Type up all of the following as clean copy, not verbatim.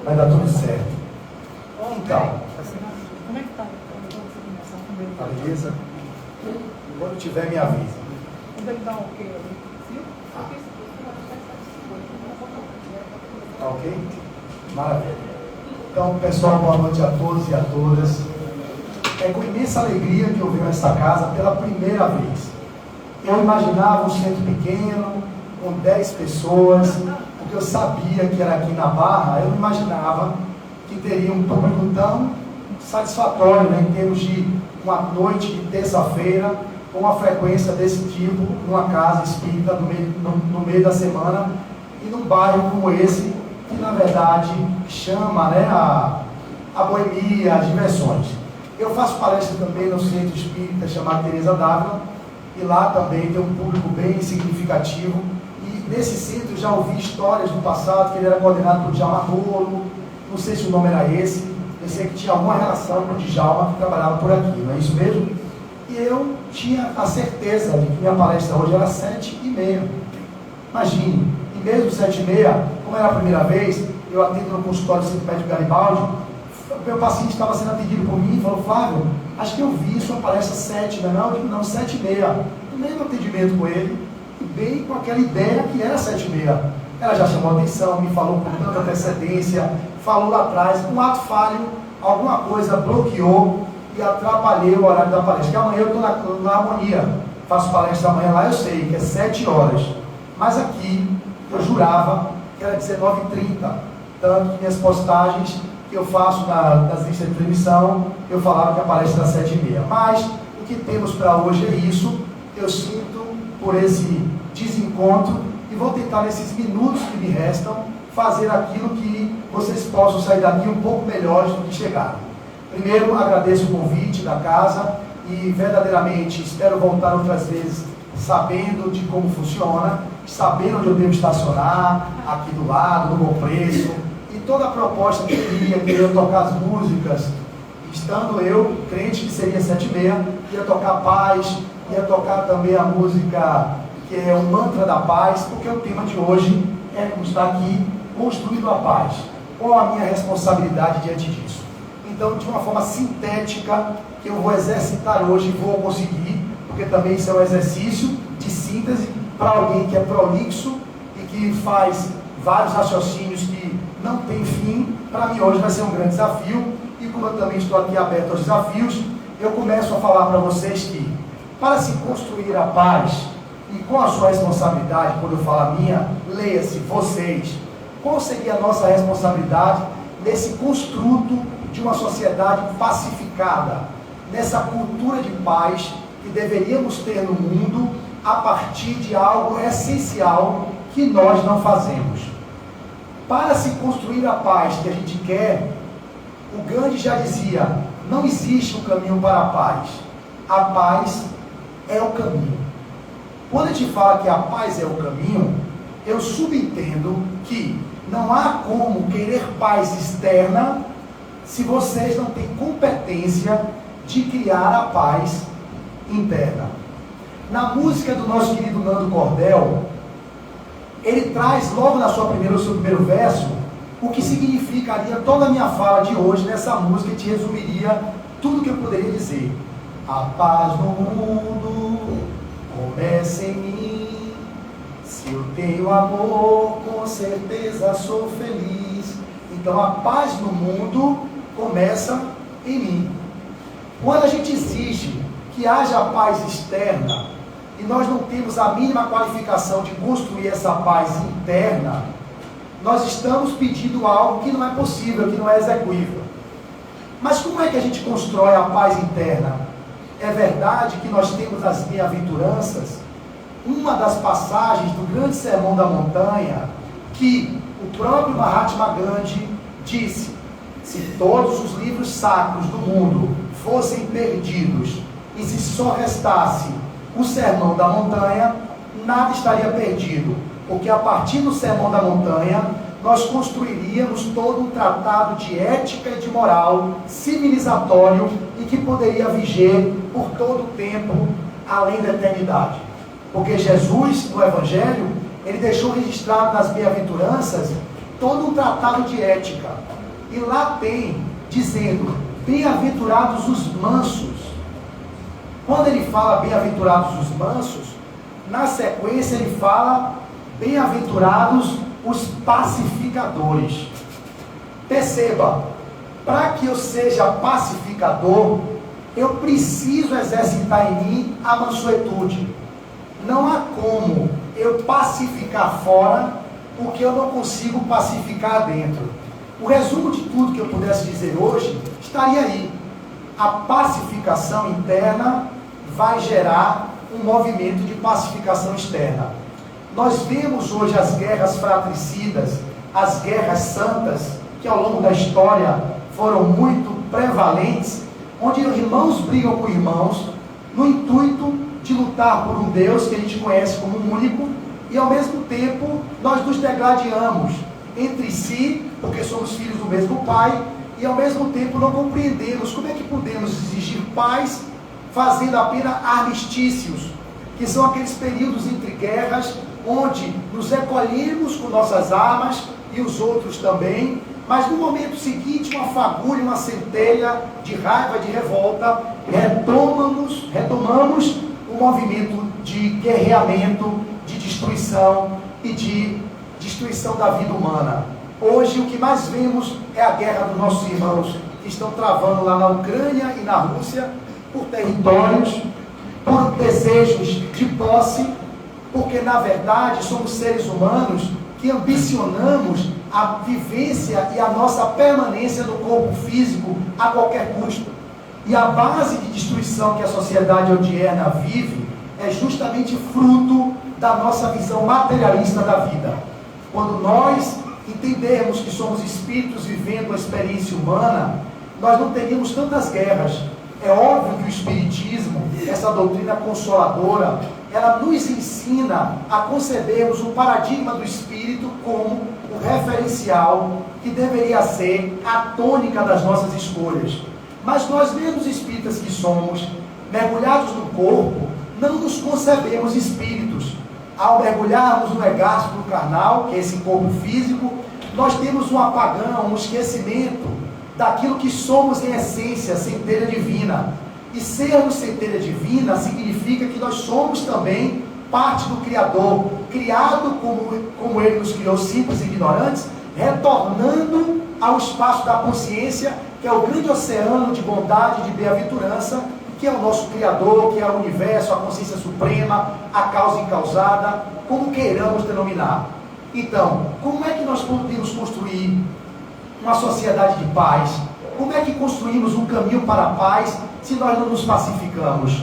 Vai dar tudo certo. Então, Como é que está? tá beleza? Quando tiver, me avisa. Quando ele dá um ok ali, viu? Tá ok? Maravilha. Então, pessoal, boa noite a todos e a todas. É com imensa alegria que eu venho a esta casa pela primeira vez. Eu imaginava um centro pequeno, com 10 pessoas, porque eu sabia que era aqui na Barra. Eu não imaginava que teria um público tão satisfatório, né, em termos de uma noite de terça-feira, com uma frequência desse tipo, numa casa espírita no meio da semana, e num bairro como esse, que na verdade chama, né, a boemia, as diversões. Eu faço palestra também no centro espírita chamado Teresa d'Ávila, e lá também tem um público bem significativo. E nesse centro já ouvi histórias do passado, que ele era coordenado por Djalma Rolo, não sei se o nome era esse, eu sei que tinha alguma relação com o Djalma que trabalhava por aqui, não é isso mesmo? E eu tinha a certeza de que minha palestra hoje era 7h30. Imagine, e mesmo 7h30, como era a primeira vez, eu atendo no consultório do Centro Médico Garibaldi, o meu paciente estava sendo atendido por mim e falou: Flávio, acho que eu vi sua palestra 7, não? Eu digo, não, 7h30. No mesmo atendimento com ele, bem com aquela ideia que era 7h30. Ela já chamou a atenção, me falou com tanta antecedência, falou lá atrás, um ato falho, alguma coisa bloqueou e atrapalhei o horário da palestra. Que amanhã eu estou na harmonia, faço palestra amanhã lá, eu sei que é 7 horas, mas aqui eu jurava que era 19h30, tanto que minhas postagens que eu faço nas listas de transmissão, eu falava que a palestra era 7h30. Mas o que temos para hoje é isso. Eu sinto por esse desencontro e vou tentar, nesses minutos que me restam, fazer aquilo que vocês possam sair daqui um pouco melhores do que chegaram. Primeiro, agradeço o convite da casa e verdadeiramente espero voltar outras vezes sabendo de como funciona, sabendo onde eu devo estacionar, aqui do lado, no Bom Preço, e toda a proposta que eu queria tocar as músicas, estando eu, crente que seria 7h30, ia tocar paz, ia tocar também a música que é o mantra da paz, porque o tema de hoje é, como está aqui, construindo a paz. Qual a minha responsabilidade diante disso? Então, de uma forma sintética, que eu vou exercitar hoje, vou conseguir, porque também isso é um exercício de síntese para alguém que é prolixo e que faz vários raciocínios que não tem fim. Para mim hoje vai ser um grande desafio, e como eu também estou aqui aberto aos desafios, eu começo a falar para vocês que, para se construir a paz, e com a sua responsabilidade, quando eu falo a minha, leia-se, vocês, qual seria a nossa responsabilidade nesse construto de uma sociedade pacificada, nessa cultura de paz que deveríamos ter no mundo a partir de algo essencial que nós não fazemos. Para se construir a paz que a gente quer, o Gandhi já dizia, não existe um caminho para a paz é o caminho. Quando a gente fala que a paz é o caminho, eu subentendo que não há como querer paz externa se vocês não têm competência de criar a paz interna. Na música do nosso querido Nando Cordel, ele traz logo no seu primeiro verso o que significaria toda a minha fala de hoje nessa música, e te resumiria tudo que eu poderia dizer. A paz no mundo começa em mim, se eu tenho amor, com certeza sou feliz. Então a paz no mundo começa em mim. Quando a gente exige que haja paz externa, e nós não temos a mínima qualificação de construir essa paz interna, nós estamos pedindo algo que não é possível, que não é execuível. Mas como é que a gente constrói a paz interna? É verdade que nós temos as bem-aventuranças, uma das passagens do grande Sermão da Montanha, que o próprio Mahatma Gandhi disse: se todos os livros sacros do mundo fossem perdidos e se só restasse o Sermão da Montanha, nada estaria perdido, porque a partir do Sermão da Montanha nós construiríamos todo um tratado de ética e de moral civilizatório e que poderia viger por todo o tempo além da eternidade. Porque Jesus, no Evangelho, ele deixou registrado nas bem-aventuranças todo um tratado de ética. E lá tem, dizendo, bem-aventurados os mansos. Quando ele fala bem-aventurados os mansos, na sequência ele fala bem-aventurados os pacificadores. Perceba, para que eu seja pacificador, eu preciso exercitar em mim a mansuetude. Não há como eu pacificar fora o que eu não consigo pacificar dentro. O resumo de tudo que eu pudesse dizer hoje estaria aí. A pacificação interna vai gerar um movimento de pacificação externa. Nós vemos hoje as guerras fratricidas, as guerras santas, que ao longo da história foram muito prevalentes, onde irmãos brigam com irmãos, no intuito de lutar por um Deus que a gente conhece como único, e ao mesmo tempo nós nos degladiamos entre si, porque somos filhos do mesmo Pai, e ao mesmo tempo não compreendemos como é que podemos exigir paz fazendo apenas armistícios, que são aqueles períodos entre guerras, onde nos recolhemos com nossas armas, e os outros também, mas no momento seguinte, uma fagulha, uma centelha de raiva, de revolta, retomamos o movimento de guerreamento, de destruição e de destruição da vida humana. Hoje o que mais vemos é a guerra dos nossos irmãos, que estão travando lá na Ucrânia e na Rússia, por territórios, por desejos de posse, porque na verdade somos seres humanos que ambicionamos a vivência e a nossa permanência no corpo físico a qualquer custo. E a base de destruição que a sociedade odierna vive é justamente fruto da nossa visão materialista da vida. Quando nós entendermos que somos espíritos vivendo a experiência humana, nós não teríamos tantas guerras. É óbvio que o Espiritismo, essa doutrina consoladora, ela nos ensina a concebermos o paradigma do Espírito como o referencial que deveria ser a tônica das nossas escolhas. Mas nós, mesmos espíritas que somos, mergulhados no corpo, não nos concebemos espíritos. Ao mergulharmos no egástrono carnal, que é esse corpo físico, nós temos um apagão, um esquecimento daquilo que somos em essência, centelha divina. E sermos centelha divina significa que nós somos também parte do Criador, criado como Ele nos criou, simples e ignorantes, retornando ao espaço da consciência, que é o grande oceano de bondade, de bem-aventurança, que é o nosso Criador, que é o universo, a consciência suprema, a causa incausada, como queiramos denominar. Então, como é que nós podemos construir uma sociedade de paz? Como é que construímos um caminho para a paz se nós não nos pacificamos?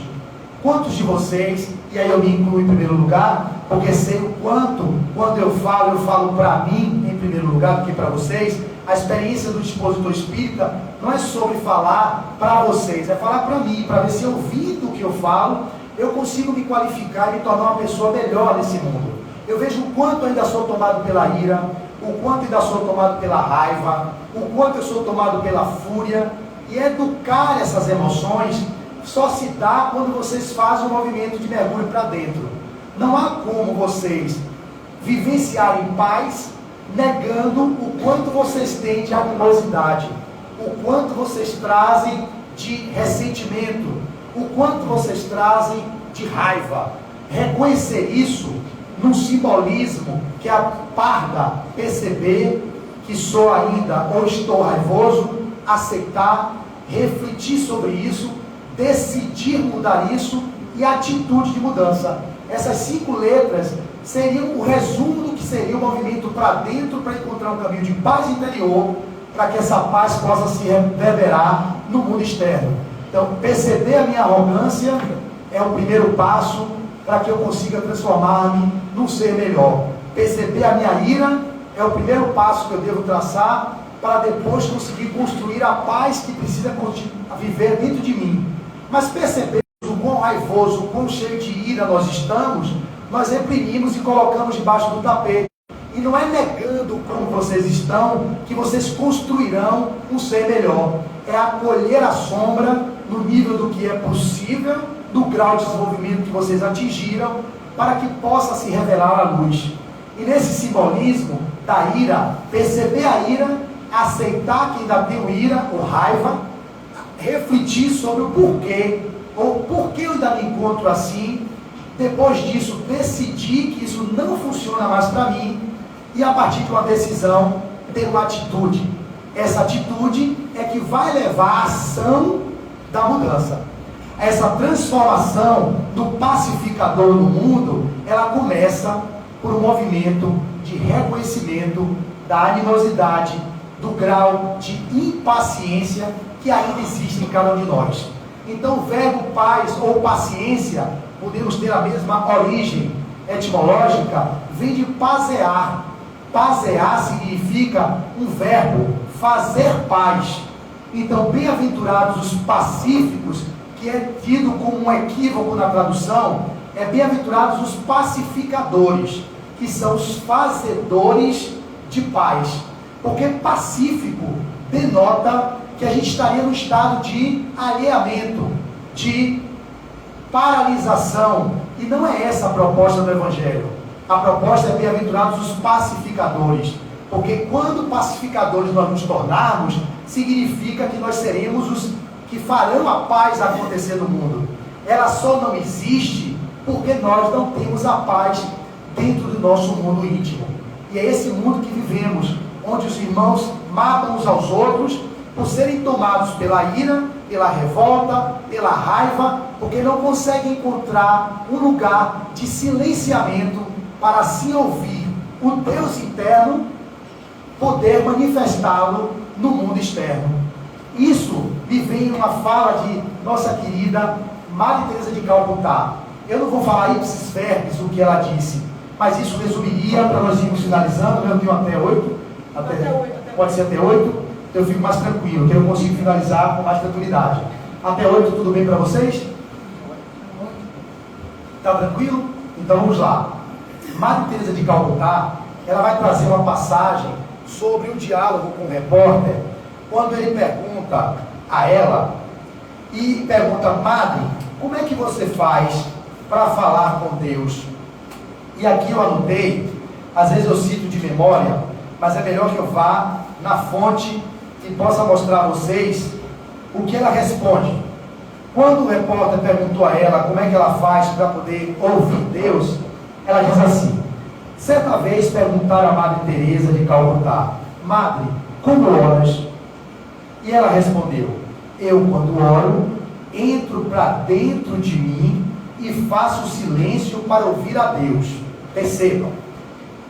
Quantos de vocês, e aí eu me incluo em primeiro lugar, porque sei o quanto, quando eu falo para mim em primeiro lugar do que para vocês. A experiência do expositor espírita não é sobre falar para vocês, é falar para mim, para ver se ouvindo o que eu falo, eu consigo me qualificar e me tornar uma pessoa melhor nesse mundo. Eu vejo o quanto ainda sou tomado pela ira, o quanto ainda sou tomado pela raiva, o quanto eu sou tomado pela fúria, e educar essas emoções só se dá quando vocês fazem um movimento de mergulho para dentro. Não há como vocês vivenciarem paz negando o quanto vocês têm de animosidade, o quanto vocês trazem de ressentimento, o quanto vocês trazem de raiva. Reconhecer isso num simbolismo que aparta perceber que sou ainda ou estou raivoso, aceitar, refletir sobre isso, decidir mudar isso e atitude de mudança. Essas 5 letras seriam o resumo do que seria o movimento para dentro, para encontrar um caminho de paz interior, para que essa paz possa se reverberar no mundo externo. Então, perceber a minha arrogância é o primeiro passo para que eu consiga transformar-me num ser melhor. Perceber a minha ira é o primeiro passo que eu devo traçar para depois conseguir construir a paz que precisa viver dentro de mim. Mas perceber o quão raivoso, o quão cheio de ira nós estamos, nós reprimimos e colocamos debaixo do tapete. E não é negando como vocês estão que vocês construirão um ser melhor. É acolher a sombra no nível do que é possível, do grau de desenvolvimento que vocês atingiram, para que possa se revelar a luz. E nesse simbolismo da ira, perceber a ira, aceitar que ainda tenho ira ou raiva, refletir sobre o porquê, ou por que eu ainda me encontro assim, depois disso decidir que isso não funciona mais para mim, e a partir de uma decisão, ter uma atitude. Essa atitude é que vai levar à ação da mudança. Essa transformação do pacificador no mundo, ela começa por um movimento de reconhecimento da animosidade, do grau de impaciência que ainda existe em cada um de nós. Então o verbo paz ou paciência, podemos ter a mesma origem etimológica, vem de pasear. Pasear significa um verbo, fazer paz. Então, bem-aventurados os pacíficos, que é tido como um equívoco na tradução, é bem-aventurados os pacificadores, que são os fazedores de paz. Porque pacífico denota que a gente estaria no estado de alheamento, de paralisação, e não é essa a proposta do Evangelho. A proposta é bem-aventurados os pacificadores, porque quando pacificadores nós nos tornarmos, significa que nós seremos os que farão a paz acontecer no mundo. Ela só não existe porque nós não temos a paz dentro do nosso mundo íntimo. E é esse mundo que vivemos, onde os irmãos matam uns aos outros por serem tomados pela ira, pela revolta, pela raiva, porque não conseguem encontrar um lugar de silenciamento para assim ouvir o Deus interno, poder manifestá-lo no mundo externo. Isso me vem uma fala de nossa querida Madre Teresa de Calcutá. Eu não vou falar ipsis verbis o que ela disse, mas isso resumiria, para nós irmos finalizando, eu tenho até 8, pode ser até 8, eu fico mais tranquilo, que eu consigo finalizar com mais tranquilidade. Até 8, tudo bem para vocês? Está tranquilo? Então vamos lá. Madre Teresa de Calcutá, ela vai trazer uma passagem sobre o diálogo com o repórter, quando ele pergunta a ela, e pergunta: Madre, como é que você faz para falar com Deus? E aqui eu anotei, às vezes eu cito de memória, mas é melhor que eu vá na fonte e possa mostrar a vocês o que ela responde. Quando o repórter perguntou a ela como é que ela faz para poder ouvir Deus, ela diz assim: certa vez perguntaram a Madre Teresa de Calcutá: Madre, como oras? E ela respondeu: eu, quando oro, entro para dentro de mim e faço silêncio para ouvir a Deus. Percebam.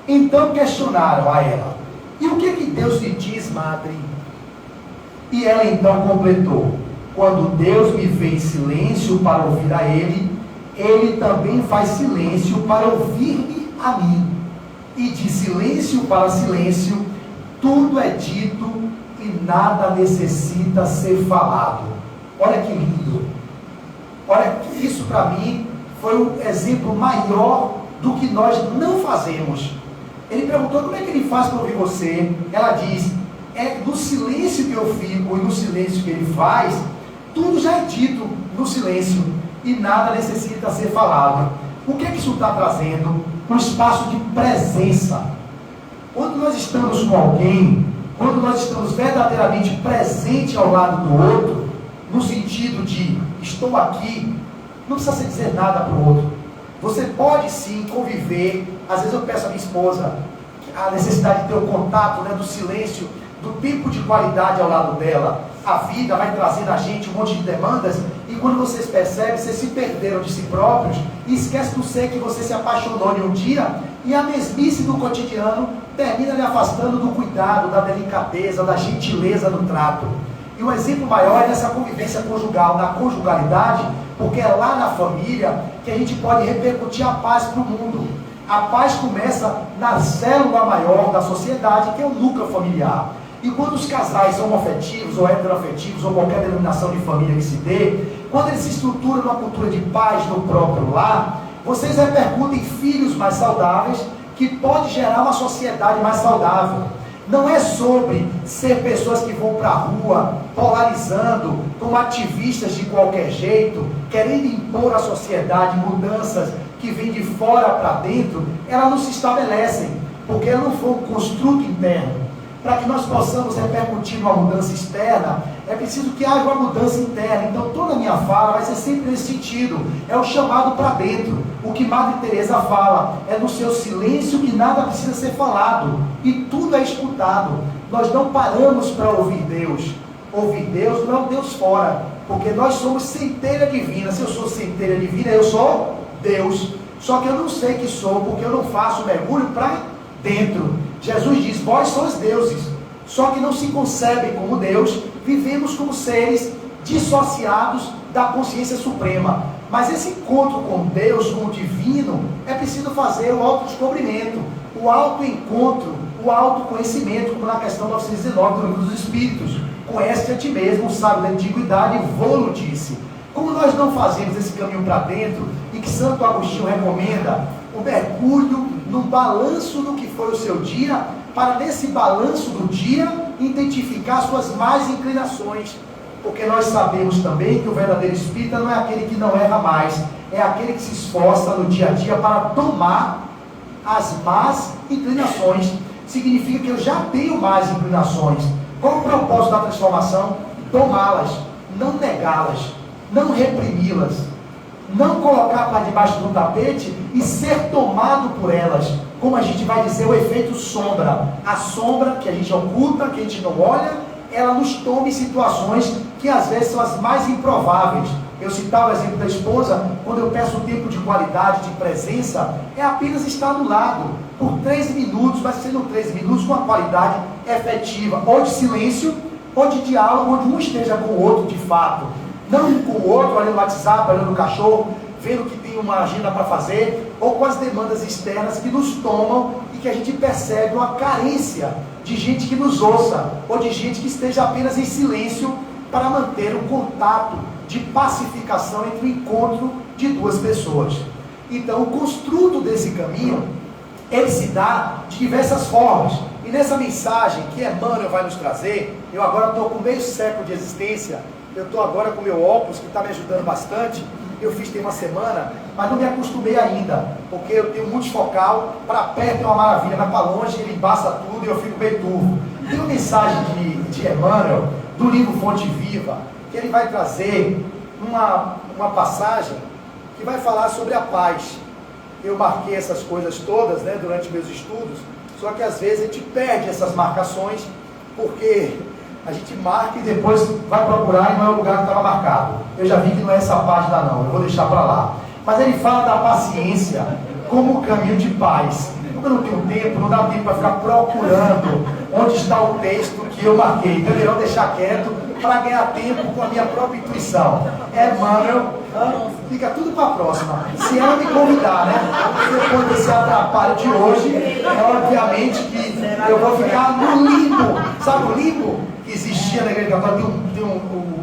Então questionaram a ela: e o que Deus lhe diz, Madre? E ela então completou: quando Deus me vê em silêncio para ouvir a Ele, Ele também faz silêncio para ouvir-me a mim. E de silêncio para silêncio, tudo é dito e nada necessita ser falado. Olha que lindo. Olha, isso para mim foi um exemplo maior do que nós não fazemos. Ele perguntou: como é que ele faz para ouvir você? Ela diz: é no silêncio que eu fico e no silêncio que ele faz, tudo já é dito no silêncio e nada necessita ser falado. O que é que isso está trazendo? Um espaço de presença. Quando nós estamos com alguém, quando nós estamos verdadeiramente presentes ao lado do outro, no sentido de estou aqui, não precisa se dizer nada para o outro. Você pode sim conviver. Às vezes eu peço à minha esposa a necessidade de ter o contato, né, do silêncio, do tempo de qualidade ao lado dela. A vida vai trazendo a gente um monte de demandas, e quando vocês percebem, vocês se perderam de si próprios e esquecem do ser que você se apaixonou em um dia, e a mesmice do cotidiano termina lhe afastando do cuidado, da delicadeza, da gentileza no trato. E o exemplo maior é nessa convivência conjugal, na conjugalidade, porque é lá na família que a gente pode repercutir a paz para o mundo. A paz começa na célula maior da sociedade, que é o núcleo familiar. E quando os casais são homoafetivos ou heteroafetivos, ou qualquer denominação de família que se dê, quando eles se estruturam numa cultura de paz no próprio lar, vocês repercutem filhos mais saudáveis, que pode gerar uma sociedade mais saudável. Não é sobre ser pessoas que vão para a rua polarizando, como ativistas de qualquer jeito, querendo impor à sociedade mudanças que vem de fora para dentro, elas não se estabelecem, porque elas não foram um construto interno. Para que nós possamos repercutir numa mudança externa, é preciso que haja uma mudança interna. Então toda a minha fala vai ser sempre nesse sentido, é o chamado para dentro. O que Madre Teresa fala, é no seu silêncio que nada precisa ser falado, e tudo é escutado. Nós não paramos para ouvir Deus. Ouvir Deus não é o Deus fora, porque nós somos centelha divina. Se eu sou centelha divina, eu sou Deus. Só que eu não sei que sou, porque eu não faço mergulho para dentro. Jesus diz, vós sois deuses, só que não se concebem como Deus, vivemos como seres dissociados da consciência suprema. Mas esse encontro com Deus, com o divino, é preciso fazer o autodescobrimento, o autoencontro, o autoconhecimento, como na questão 919 do Livro dos Espíritos. Conhece a ti mesmo, o sábio da antiguidade, vô-lo disse. Como nós não fazemos esse caminho para dentro, e que Santo Agostinho recomenda, o mergulho no balanço do que foi o seu dia, para nesse balanço do dia, identificar suas más inclinações, porque nós sabemos também que o verdadeiro espírita não é aquele que não erra mais, é aquele que se esforça no dia a dia para tomar as más inclinações. Significa que eu já tenho más inclinações. Qual o propósito da transformação? Tomá-las, não negá-las, não reprimi-las, não colocar para debaixo do tapete e ser tomado por elas. Como a gente vai dizer, o efeito sombra. A sombra que a gente oculta, que a gente não olha, ela nos toma em situações que às vezes são as mais improváveis. Eu citava o exemplo da esposa, quando eu peço tempo de qualidade, de presença, é apenas estar do lado, por 3 minutos, mas sendo 3 minutos com a qualidade efetiva, ou de silêncio, ou de diálogo, onde um esteja com o outro de fato. Não com o outro, olhando o WhatsApp, olhando o cachorro, vendo que tem uma agenda para fazer, ou com as demandas externas que nos tomam e que a gente percebe uma carência de gente que nos ouça, ou de gente que esteja apenas em silêncio para manter um contato de pacificação entre o encontro de duas pessoas. Então, o construto desse caminho, ele se dá de diversas formas. E nessa mensagem que Emmanuel vai nos trazer, eu agora estou com meio século de existência, eu estou agora com meu óculos, que está me ajudando bastante. Eu fiz tem uma semana, mas não me acostumei ainda, porque eu tenho multifocal, para perto é uma maravilha, mas para longe ele embaça tudo e eu fico meio turvo. Tem uma mensagem de Emmanuel, do livro Fonte Viva, que ele vai trazer uma passagem que vai falar sobre a paz. Eu marquei essas coisas todas, né, durante meus estudos, só que às vezes a gente perde essas marcações, porque a gente marca e depois vai procurar e não é o lugar que estava marcado. Eu já vi que não é essa página não, eu vou deixar para lá. Mas ele fala da paciência como caminho de paz. Como eu não tenho tempo, não dá tempo para ficar procurando onde está o texto que eu marquei. Então é melhor deixar quieto para ganhar tempo com a minha própria intuição. Emmanuel, fica tudo para a próxima. Se ela me convidar, né? Depois desse atrapalho de hoje, obviamente que eu vou ficar no limbo. Sabe o limbo que existia na igreja católica? Tem o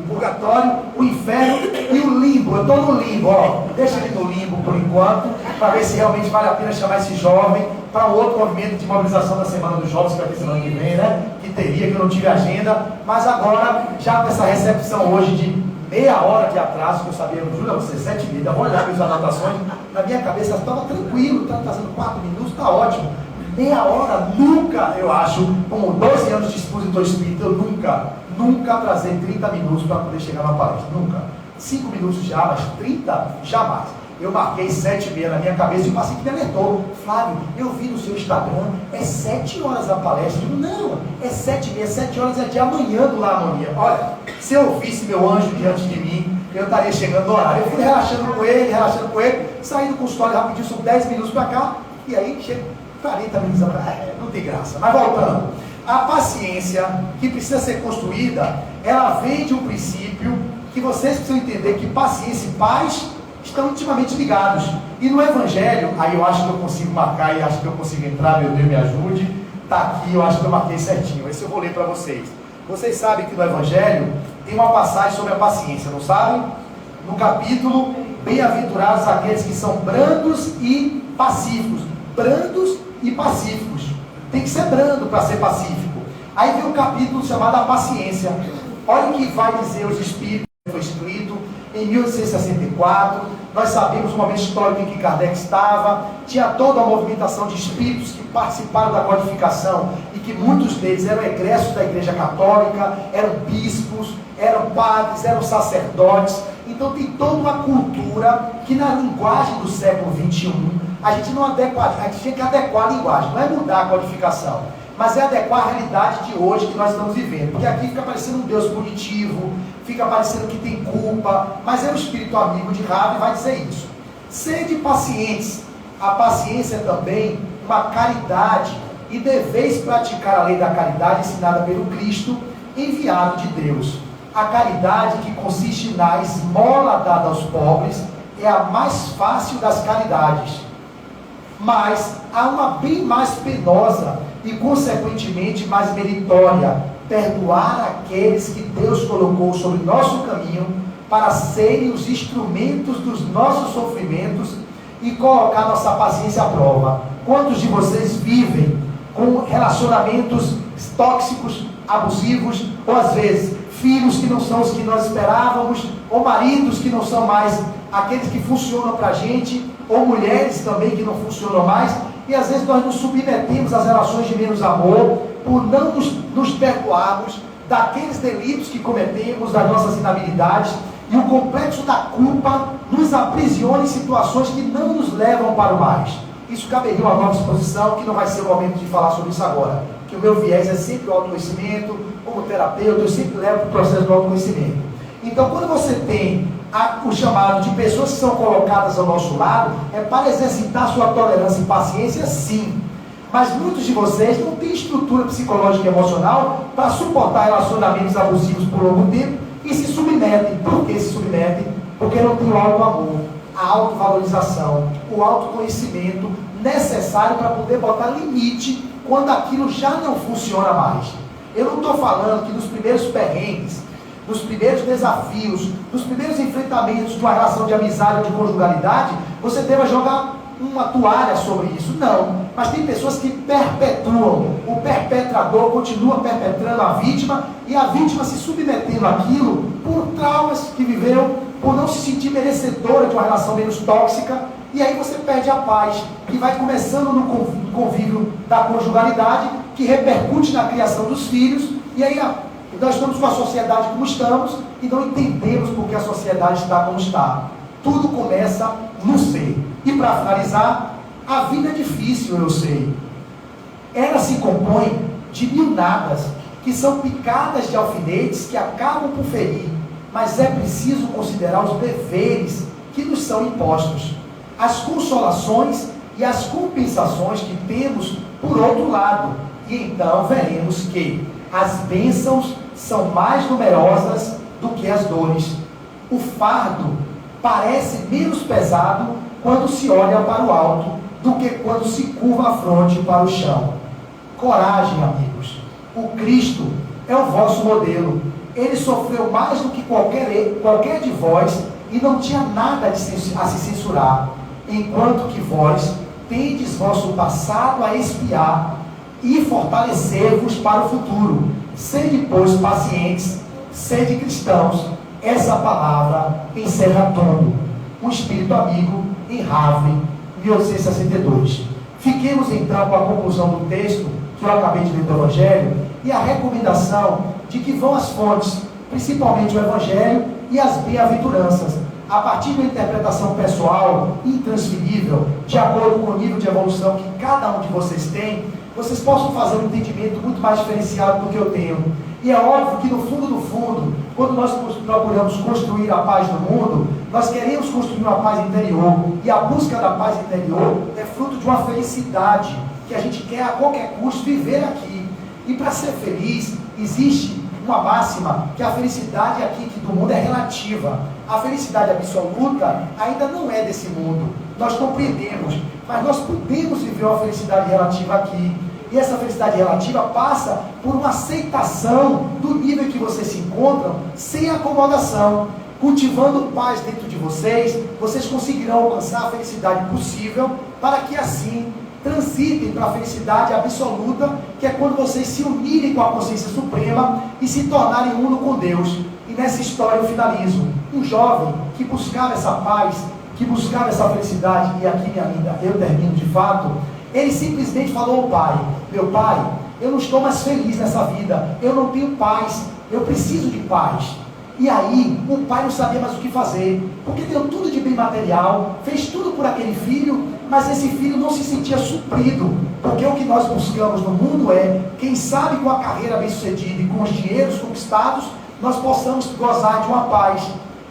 purgatório, o inferno e o limbo. Eu estou no limbo, ó. Deixa ele no limbo por enquanto, para ver se realmente vale a pena chamar esse jovem para um outro movimento de mobilização da Semana dos Jovens, que vai ter semana que vem, né? Que teria, que eu não tive agenda. Mas agora, já com essa recepção hoje de meia hora de atraso, que eu sabia, Júlia, você 7h30, vou olhar minhas anotações, na minha cabeça estava tranquilo, está fazendo 4 minutos, está ótimo. Meia hora, nunca, eu acho, com 12 anos de expositor espírita, eu nunca atrasei 30 minutos para poder chegar na palestra, nunca. 5 minutos já, mas 30, jamais. Eu marquei 7h30 na minha cabeça e o paciente me alertou. Flávio, eu vi no seu Instagram, é 7 horas a palestra. Eu digo, não, é 7h30, 7 horas é de amanhã do La Harmonia. Olha, se eu visse meu anjo diante de mim, eu estaria chegando no horário. Eu fui relaxando com ele, saí do consultório rapidinho, são 10 minutos para cá, e aí chega 40 minutos, não tem graça. Mas voltando, a paciência que precisa ser construída, ela vem de um princípio que vocês precisam entender que paciência e paz estão intimamente ligados. E no Evangelho, aí eu acho que eu consigo marcar e acho que eu consigo entrar, meu Deus me ajude, está aqui, eu acho que eu marquei certinho, esse eu vou ler para vocês. Vocês sabem que no Evangelho tem uma passagem sobre a paciência, não sabem? No capítulo, bem-aventurados aqueles que são brandos e pacíficos. Brandos e pacíficos. Tem que ser brando para ser pacífico. Aí vem um capítulo chamado a paciência. Olha o que vai dizer os Espíritos, que foi escrito em 1864, nós sabemos o momento histórico em que Kardec estava, tinha toda a movimentação de espíritos que participaram da codificação e que muitos deles eram egressos da Igreja Católica, eram bispos, eram padres, eram sacerdotes. Então tem toda uma cultura que na linguagem do século XXI, a gente tinha que adequar a linguagem, não é mudar a codificação, mas é adequar a realidade de hoje que nós estamos vivendo. Porque aqui fica parecendo um Deus punitivo, fica parecendo que tem culpa, mas é o espírito amigo de Rabi vai dizer isso. Sede pacientes, a paciência é também uma caridade, e deveis praticar a lei da caridade ensinada pelo Cristo, enviado de Deus. A caridade, que consiste na esmola dada aos pobres, é a mais fácil das caridades. Mas há uma bem mais penosa e consequentemente mais meritória: perdoar aqueles que Deus colocou sobre nosso caminho para serem os instrumentos dos nossos sofrimentos e colocar nossa paciência à prova. Quantos de vocês vivem com relacionamentos tóxicos, abusivos, ou às vezes filhos que não são os que nós esperávamos, ou maridos que não são mais aqueles que funcionam para a gente, ou mulheres também que não funcionam mais, e às vezes nós nos submetemos às relações de menos amor, por não nos perdoarmos daqueles delitos que cometemos, das nossas inabilidades, e o complexo da culpa nos aprisiona em situações que não nos levam para o mais. Isso caberia uma nova exposição, que não vai ser o momento de falar sobre isso agora, que o meu viés é sempre o autoconhecimento. Como terapeuta, eu sempre levo para o processo do autoconhecimento. Então, quando você tem o chamado de pessoas que são colocadas ao nosso lado, é para exercitar sua tolerância e paciência, sim. Mas muitos de vocês não têm estrutura psicológica e emocional para suportar relacionamentos abusivos por longo tempo e se submetem. Por que se submetem? Porque não tem o auto-amor, a autovalorização, o autoconhecimento necessário para poder botar limite quando aquilo já não funciona mais. Eu não estou falando que nos primeiros perrengues, nos primeiros desafios, nos primeiros enfrentamentos de uma relação de amizade ou de conjugalidade, você deva jogar uma toalha sobre isso. Não. Mas tem pessoas que perpetuam. O perpetrador continua perpetrando a vítima, e a vítima se submetendo àquilo por traumas que viveu, por não se sentir merecedora de uma relação menos tóxica, e aí você perde a paz, que vai começando no convívio da conjugalidade, que repercute na criação dos filhos, e aí nós estamos com a sociedade como estamos, e não entendemos por que a sociedade está como está. Tudo começa no ser. E para finalizar, a vida é difícil, eu sei. Ela se compõe de mil nadas, que são picadas de alfinetes que acabam por ferir, mas é preciso considerar os deveres que nos são impostos, as consolações e as compensações que temos por outro lado, e então veremos que as bênçãos são mais numerosas do que as dores. O fardo parece menos pesado quando se olha para o alto do que quando se curva a fronte para o chão. Coragem, amigos. O Cristo é o vosso modelo. Ele sofreu mais do que qualquer de vós e não tinha nada a se censurar, enquanto que vós tendes vosso passado a expiar e fortalecer-vos para o futuro. Sede, pois, pacientes, sede cristãos. Essa palavra encerra tudo. Um espírito amigo, em Havre, 1862. Fiquemos então com a conclusão do texto que eu acabei de ler do Evangelho e a recomendação de que vão as fontes, principalmente o Evangelho e as bem-aventuranças, a partir de uma interpretação pessoal, intransferível, de acordo com o nível de evolução que cada um de vocês tem, vocês possam fazer um entendimento muito mais diferenciado do que eu tenho. E é óbvio que no fundo, quando nós procuramos construir a paz no mundo, nós queremos construir uma paz interior, e a busca da paz interior é fruto de uma felicidade que a gente quer a qualquer custo viver aqui. E para ser feliz, existe uma máxima, que a felicidade aqui do mundo é relativa. A felicidade absoluta ainda não é desse mundo. Nós compreendemos, mas nós podemos viver uma felicidade relativa aqui. E essa felicidade relativa passa por uma aceitação do nível em que vocês se encontram, sem acomodação. Cultivando paz dentro de vocês, vocês conseguirão alcançar a felicidade possível, para que assim transitem para a felicidade absoluta, que é quando vocês se unirem com a consciência suprema e se tornarem uno com Deus. E nessa história eu finalizo. Um jovem que buscava essa paz, que buscava essa felicidade, e aqui minha amiga, eu termino de fato, ele simplesmente falou ao pai: meu pai, eu não estou mais feliz nessa vida, eu não tenho paz, eu preciso de paz. E aí, o pai não sabia mais o que fazer, porque deu tudo de bem material, fez tudo por aquele filho, mas esse filho não se sentia suprido, porque o que nós buscamos no mundo é, quem sabe com a carreira bem sucedida e com os dinheiros conquistados, nós possamos gozar de uma paz.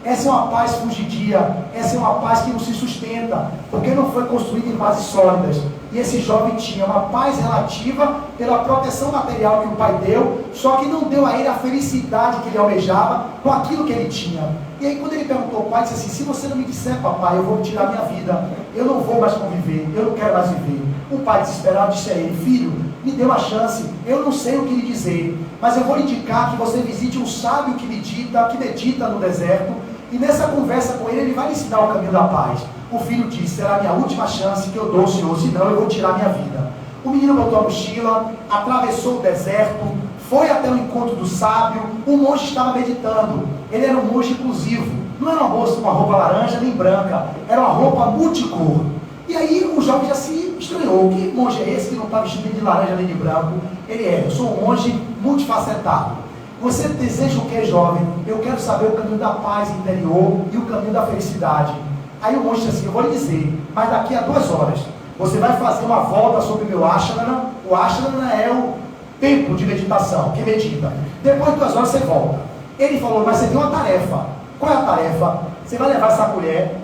Essa é uma paz fugidia, essa é uma paz que não se sustenta, porque não foi construída em bases sólidas. E esse jovem tinha uma paz relativa pela proteção material que o pai deu, só que não deu a ele a felicidade que ele almejava com aquilo que ele tinha. E aí quando ele perguntou ao pai, disse assim: se você não me disser, papai, eu vou tirar minha vida, eu não vou mais conviver, eu não quero mais viver. O pai desesperado disse a ele: filho, me dê uma chance, eu não sei o que lhe dizer, mas eu vou lhe indicar que você visite um sábio que medita no deserto, e nessa conversa com ele vai lhe ensinar o caminho da paz. O filho disse: será a minha última chance que eu dou, senhor, senão eu vou tirar minha vida. O menino botou a mochila, atravessou o deserto, foi até o encontro do sábio. O monge estava meditando, ele era um monge inclusivo, não era uma moça com uma roupa laranja nem branca, era uma roupa multicor. E aí o jovem já se estranhou: que monge é esse que não está vestido nem de laranja nem de branco? Ele é: eu sou um monge multifacetado. Você deseja o que, jovem? Eu quero saber o caminho da paz interior e o caminho da felicidade. Aí o monge disse assim: eu vou lhe dizer, mas daqui a 2 horas você vai fazer uma volta sobre o meu ashrama. O ashrama é o templo de meditação, que medita. Depois de 2 horas você volta. Ele falou: mas você tem uma tarefa. Qual é a tarefa? Você vai levar essa colher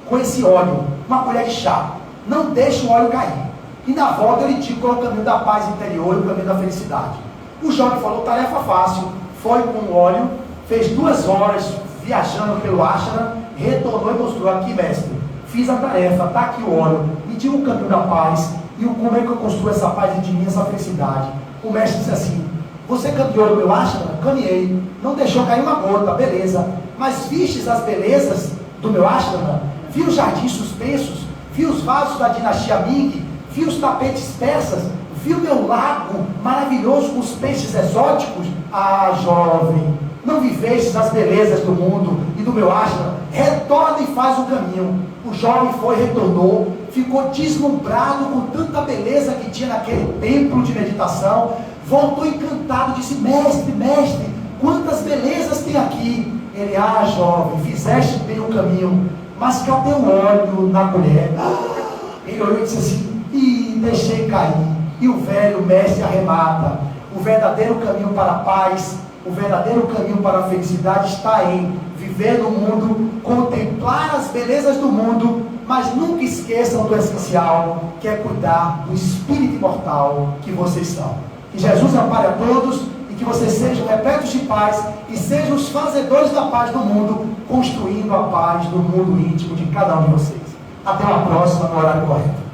com esse óleo, uma colher de chá. Não deixe o óleo cair. E na volta eu lhe digo qual é o caminho da paz interior e o caminho da felicidade. O jovem falou: tarefa fácil. Foi com o óleo, fez 2 horas viajando pelo ashrama, retornou e mostrou: aqui, mestre, fiz a tarefa, está aqui o óleo, me diga o caminho da paz e como é que eu construo essa paz de mim, essa felicidade. O mestre disse assim: você caminhou no meu ashrama? Caminhei, não deixou cair uma gota, beleza, mas vistes as belezas do meu ashrama? Vi os jardins suspensos, vi os vasos da dinastia Ming, vi os tapetes persas, vi o meu lago maravilhoso com os peixes exóticos. Ah, jovem, não vivestes as belezas do mundo e do meu ashrama? Retorna e faz o caminho. O jovem foi, retornou, ficou deslumbrado com tanta beleza que tinha naquele templo de meditação, voltou encantado, disse: mestre, mestre, quantas belezas tem aqui. Ele: ah, jovem, fizeste bem o caminho, mas cadê o óleo na colher? Ele olhou e disse assim: ih, deixei cair. E o velho mestre arremata: o verdadeiro caminho para a paz, o verdadeiro caminho para a felicidade está em viver no mundo, contemplar as belezas do mundo, mas nunca esqueçam do essencial, que é cuidar do espírito imortal que vocês são. Que Jesus ampare a todos e que vocês sejam repletos de paz e sejam os fazedores da paz do mundo, construindo a paz do mundo íntimo de cada um de vocês. Até uma próxima, no horário correto.